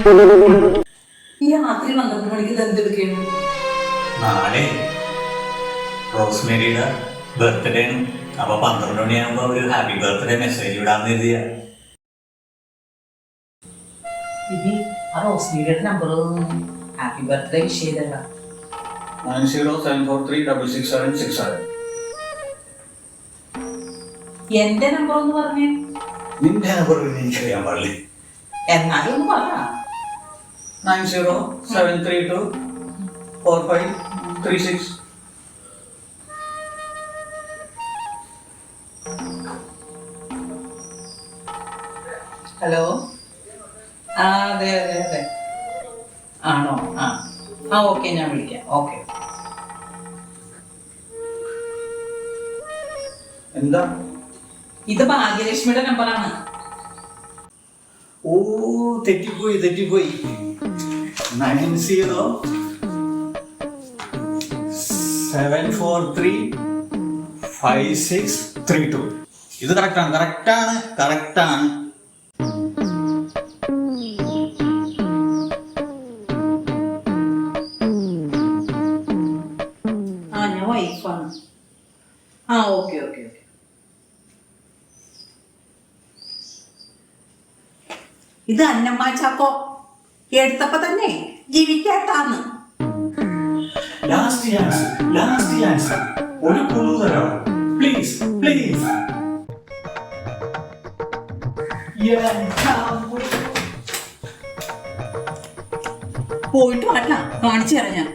ഈ രാത്രി 12 മണിക്ക് ഇത് എന്തെടുക്കുന്നു? നാളെ റോസ്മേരിയുടെ ബർത്ത്ഡേ ആണ്. അപ്പൊ 12 മണിയാകുമ്പോ ഒരു ഹാപ്പി ബർത്ത്ഡേ മെസ്സേജ് വിടാന്ന് കരുതിയ. ഇനി ആ റോസ്മേരിയുടെ നമ്പർ ഹാപ്പി ബർത്ത്ഡേ വിഷ് ചെയ്തല്ല. 9074366767. എന്റെ നമ്പർ ഒന്ന് പറഞ്ഞേ. നിന്റെ നമ്പർ എനിക്കറിയാൻ പാടില്ലേ? എന്നാലും ഒന്ന് പറ. 9073245336. ഹലോ, ആ അതെ അതെ അതെ, ആണോ? ആ ആ ഓക്കെ, ഞാൻ വിളിക്കാം. ഓക്കെ. എന്താ? ഇത് ഭാഗ്യലക്ഷ്മിയുടെ നമ്പറാണ്. ഓ, തെറ്റിപ്പോയി 90743563 ഇത് കറക്റ്റാണ്. ആ, ഞാൻ വൈഫാണ്. ആ ഓക്കെ ഓക്കെ ഓക്കെ. ഇത് അന്നമ്മ ചാക്കോ എടുത്തപ്പോ തന്നെ ജീവിക്കാത്താന്ന്. ലാസ്റ്റ് ചാൻസ് ഒരു ക്ലൂ തരാം പ്ലീസ്. പോയിട്ട് വാട്ടാ, കാണിച്ചു തരാം ഞാൻ.